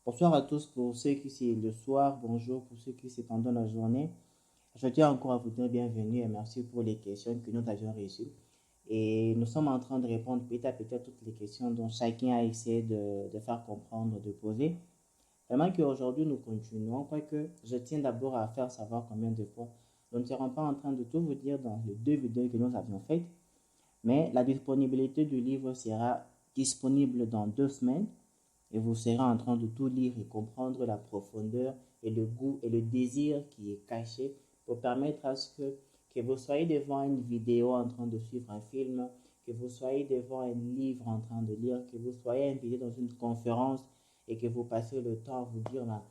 Bonsoir à tous pour ceux qui c'est le soir, bonjour pour ceux qui c'est pendant la journée. Je tiens encore à vous dire bienvenue et merci pour les questions que nous avions reçues. Et nous sommes en train de répondre petit à petit à toutes les questions dont chacun a essayé de faire comprendre, de poser. Vraiment qu'aujourd'hui nous continuons, quoique je tiens d'abord à faire savoir combien de fois nous ne serons pas en train de tout vous dire dans les deux vidéos que nous avions faites, mais la disponibilité du livre sera disponible dans 2 semaines et vous serez en train de tout lire et comprendre la profondeur et le goût et le désir qui est caché pour permettre à ce que vous soyez devant une vidéo en train de suivre un film, que vous soyez devant un livre en train de lire, que vous soyez invité dans une conférence et que vous passez le temps à vous dire, là,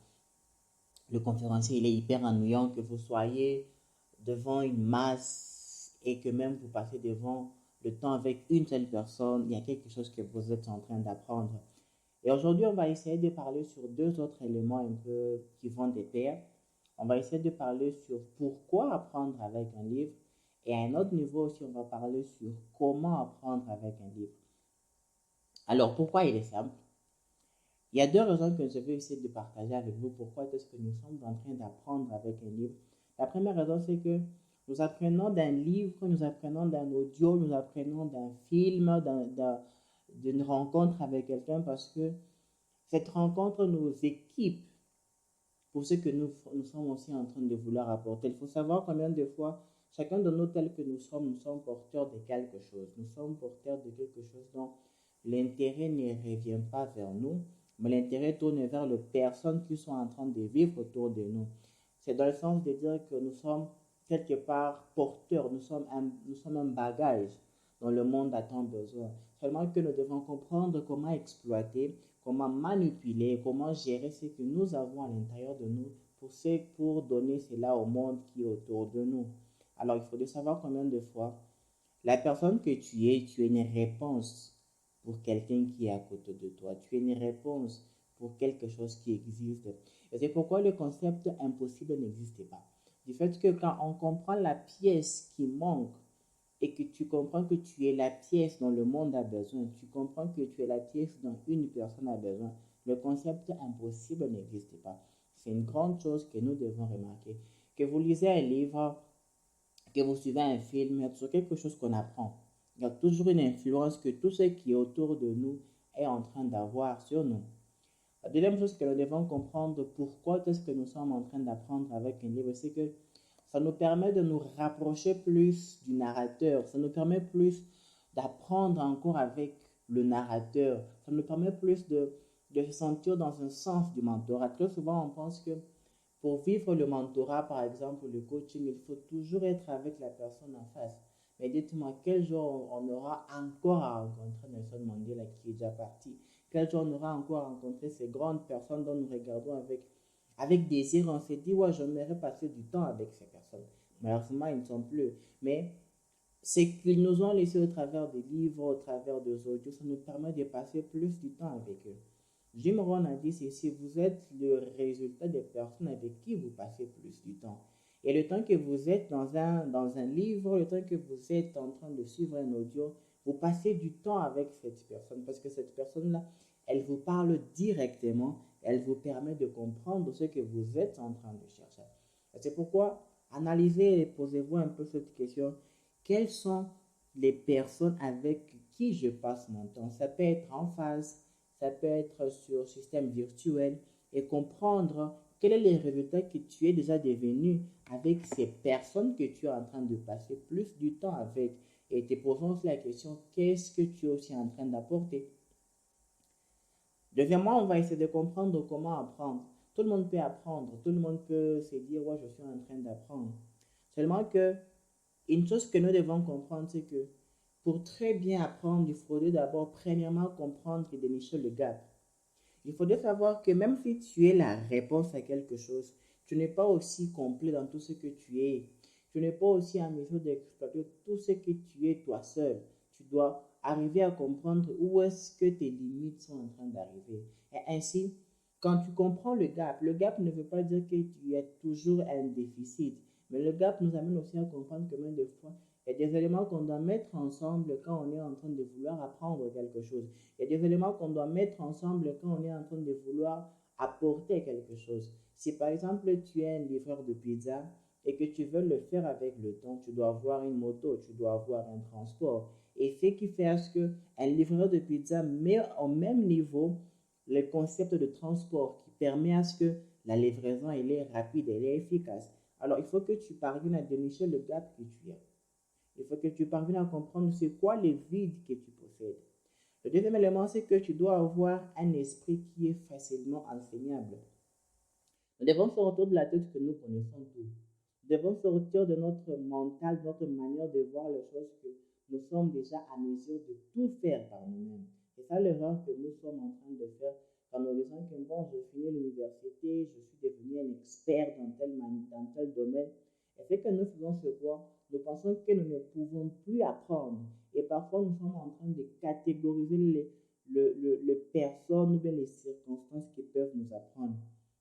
le conférencier il est hyper ennuyant, que vous soyez devant une masse et que même vous passez devant le temps avec une seule personne, il y a quelque chose que vous êtes en train d'apprendre. Et aujourd'hui, on va essayer de parler sur deux autres éléments un peu qui vont de pair. On va essayer de parler sur pourquoi apprendre avec un livre. Et à un autre niveau aussi, on va parler sur comment apprendre avec un livre. Alors, pourquoi il est simple? Il y a deux raisons que je vais essayer de partager avec vous. Pourquoi est-ce que nous sommes en train d'apprendre avec un livre? La première raison, c'est que nous apprenons d'un livre, nous apprenons d'un audio, nous apprenons d'un film, d'une rencontre avec quelqu'un parce que cette rencontre nous équipe pour ce que nous sommes aussi en train de vouloir apporter. Il faut savoir combien de fois, chacun de nous tels que nous sommes porteurs de quelque chose. Nous sommes porteurs de quelque chose dont l'intérêt ne revient pas vers nous, mais l'intérêt tourne vers les personnes qui sont en train de vivre autour de nous. C'est dans le sens de dire que nous sommes quelque part porteurs, nous sommes un bagage dont le monde a tant besoin. Seulement que nous devons comprendre comment exploiter, comment manipuler, comment gérer ce que nous avons à l'intérieur de nous pour donner cela au monde qui est autour de nous. Alors, il faut savoir combien de fois la personne que tu es une réponse pour quelqu'un qui est à côté de toi. Tu es une réponse pour quelque chose qui existe. Et c'est pourquoi le concept impossible n'existe pas. Du fait que quand on comprend la pièce qui manque et que tu comprends que tu es la pièce dont le monde a besoin, tu comprends que tu es la pièce dont une personne a besoin, le concept impossible n'existe pas. C'est une grande chose que nous devons remarquer. Que vous lisez un livre, que vous suivez un film, il y a toujours quelque chose qu'on apprend. Il y a toujours une influence que tout ce qui est autour de nous est en train d'avoir sur nous. La deuxième chose que nous devons comprendre, pourquoi est-ce que nous sommes en train d'apprendre avec un livre, c'est que ça nous permet de nous rapprocher plus du narrateur, ça nous permet plus d'apprendre encore avec le narrateur, ça nous permet plus de se sentir dans un sens du mentorat. Très souvent, on pense que pour vivre le mentorat, par exemple, le coaching, il faut toujours être avec la personne en face. Mais dites-moi, quel jour on aura encore à rencontrer Nelson Mandela qui est déjà parti? Quel jour on aura encore à rencontrer ces grandes personnes dont nous regardons avec désir? On s'est dit, ouais, j'aimerais passer du temps avec ces personnes. Malheureusement, ils ne sont plus. Mais c'est qu'ils nous ont laissé au travers des livres, au travers des audios, ça nous permet de passer plus du temps avec eux. Jim Rohn a dit ceci, vous êtes le résultat des personnes avec qui vous passez plus du temps. Et le temps que vous êtes dans un livre, le temps que vous êtes en train de suivre un audio, vous passez du temps avec cette personne parce que cette personne-là, elle vous parle directement, elle vous permet de comprendre ce que vous êtes en train de chercher. C'est pourquoi analysez et posez-vous un peu cette question. Quelles sont les personnes avec qui je passe mon temps? Ça peut être en phase, ça peut être sur système virtuel et comprendre quel est le résultat que tu es déjà devenu avec ces personnes que tu es en train de passer plus du temps avec. Et te posons aussi la question, qu'est-ce que tu es aussi en train d'apporter? Deuxièmement, on va essayer de comprendre comment apprendre. Tout le monde peut apprendre, tout le monde peut se dire, ouais, je suis en train d'apprendre. Seulement que une chose que nous devons comprendre, c'est que pour très bien apprendre, il faudrait d'abord, premièrement, comprendre et dénicher le gap. Il faudrait savoir que même si tu es la réponse à quelque chose, tu n'es pas aussi complet dans tout ce que tu es. Tu n'es pas aussi en mesure d'exploiter tout ce que tu es toi seul. Tu dois arriver à comprendre où est-ce que tes limites sont en train d'arriver. Et ainsi, quand tu comprends le gap ne veut pas dire que tu as toujours un déficit. Mais le gap nous amène aussi à comprendre que même des fois, il y a des éléments qu'on doit mettre ensemble quand on est en train de vouloir apprendre quelque chose. Il y a des éléments qu'on doit mettre ensemble quand on est en train de vouloir apporter quelque chose. Si par exemple tu es un livreur de pizza et que tu veux le faire avec le temps, tu dois avoir une moto, tu dois avoir un transport. Et ce qui fait à ce qu'un livreur de pizza met au même niveau le concept de transport qui permet à ce que la livraison elle est rapide, elle est efficace. Alors il faut que tu parviennes à dénicher le gap que tu as. Il faut que tu parviennes à comprendre c'est quoi les vides que tu possèdes. Le deuxième élément, c'est que tu dois avoir un esprit qui est facilement enseignable. Nous devons sortir de la tête que nous connaissons tout. Nous devons sortir de notre mental, de notre manière de voir les choses que nous sommes déjà à mesure de tout faire par nous-mêmes. C'est ça l'erreur que nous sommes en train de faire quand nous disons que bon, je finis l'université, je suis devenu un expert dans tel domaine. Et ce que nous faisons, c'est quoi? Nous pensons que nous ne pouvons plus apprendre. Et parfois, nous sommes en train de catégoriser les personnes ou bien les circonstances qui peuvent nous apprendre.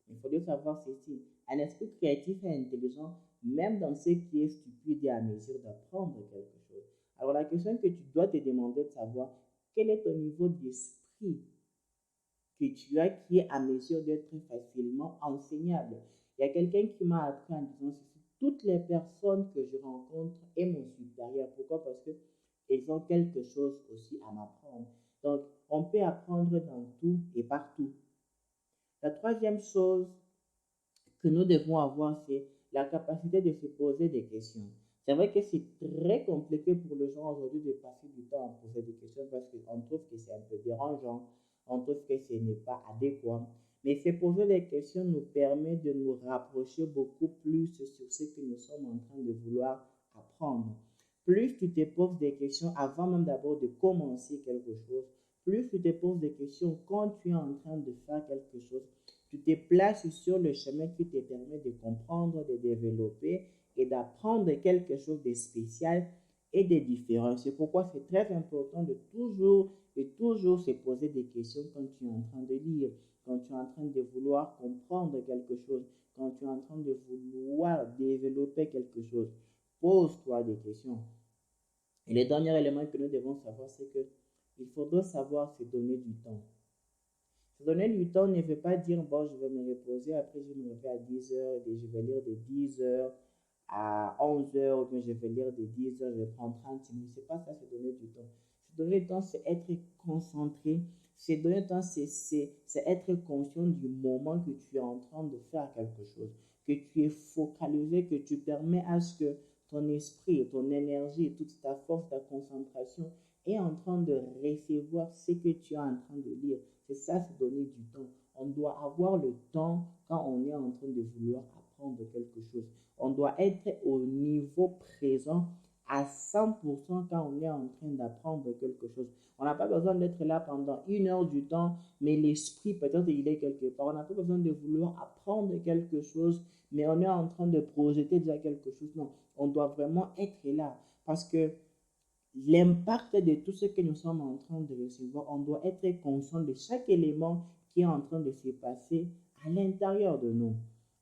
Il faut savoir ceci. Un esprit créatif et intelligent, même dans ce qui est stupide, est à mesure d'apprendre quelque chose. Alors la question que tu dois te demander de savoir, quel est ton niveau d'esprit que tu as qui est à mesure d'être facilement enseignable. Il y a quelqu'un qui m'a appris en disant ceci, toutes les personnes que je rencontre est mon supérieur. Pourquoi? Parce qu'ils ont quelque chose aussi à m'apprendre. Donc, on peut apprendre dans tout et partout. La troisième chose que nous devons avoir, c'est la capacité de se poser des questions. C'est vrai que c'est très compliqué pour les gens aujourd'hui de passer du temps à poser des questions parce qu'on trouve que c'est un peu dérangeant, on trouve que ce n'est pas adéquat. Mais se poser des questions nous permet de nous rapprocher beaucoup plus sur ce que nous sommes en train de vouloir apprendre. Plus tu te poses des questions avant même d'abord de commencer quelque chose, plus tu te poses des questions quand tu es en train de faire quelque chose, tu te places sur le chemin qui te permet de comprendre, de développer et d'apprendre quelque chose de spécial et de différent. C'est pourquoi c'est très important de toujours se poser des questions quand tu es en train de lire, quand tu es en train de vouloir comprendre quelque chose, quand tu es en train de vouloir développer quelque chose. Pose-toi des questions. Et le dernier élément que nous devons savoir, c'est que il faudra savoir se donner du temps. Se donner du temps ne veut pas dire, bon, je vais me reposer, après je vais me lever à 10 heures, et je vais lire de 10 heures à 11 heures, ou bien je vais lire de 10 heures, je vais prendre 30 minutes. C'est pas ça, se donner du temps. Se donner du temps, c'est être concentré. Se donner du temps, c'est être conscient du moment que tu es en train de faire quelque chose, que tu es focalisé, que tu permets à ce que ton esprit, ton énergie, toute ta force, ta concentration est en train de recevoir ce que tu es en train de lire. C'est ça, se donner du temps. On doit avoir le temps quand on est en train de vouloir apprendre quelque chose. On doit être au niveau présent à 100% quand on est en train d'apprendre quelque chose. On n'a pas besoin d'être là pendant 1 heure du temps, mais l'esprit peut-être il est quelque part. On n'a pas besoin de vouloir apprendre quelque chose, mais on est en train de projeter déjà quelque chose. Non, on doit vraiment être là parce que l'impact de tout ce que nous sommes en train de recevoir, on doit être conscient de chaque élément qui est en train de se passer à l'intérieur de nous.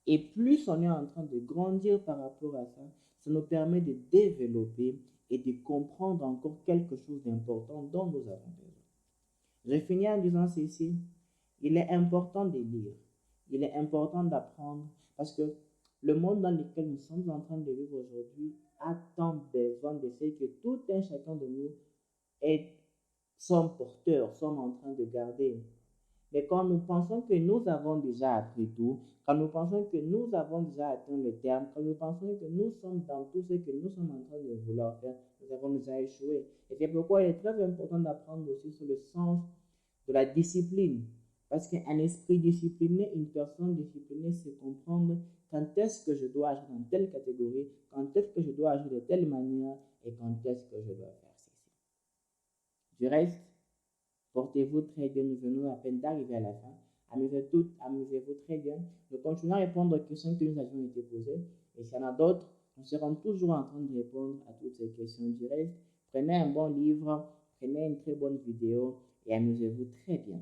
Et plus on est en train de grandir par rapport à ça, ça nous permet de développer et de comprendre encore quelque chose d'important dont nous avons besoin. Je finis en disant ceci, il est important de lire, il est important d'apprendre parce que le monde dans lequel nous sommes en train de vivre aujourd'hui a tant besoin de ce que tout un chacun de nous est, sommes porteurs, sommes en train de garder. Mais quand nous pensons que nous avons déjà appris tout, quand nous pensons que nous avons déjà atteint le terme, quand nous pensons que nous sommes dans tout ce que nous sommes en train de vouloir faire, nous avons déjà échoué. Et c'est pourquoi il est très important d'apprendre aussi sur le sens de la discipline. Parce qu'un esprit discipliné, une personne disciplinée, c'est comprendre quand est-ce que je dois agir dans telle catégorie, quand est-ce que je dois agir de telle manière et quand est-ce que je dois faire ceci. Du reste, portez-vous très bien, nous venons à peine d'arriver à la fin. Amusez-vous très bien. Nous continuons à répondre aux questions que nous avions été posées. Et s'il y en a d'autres, nous serons toujours en train de répondre à toutes ces questions. Du reste, prenez un bon livre, prenez une très bonne vidéo et amusez-vous très bien.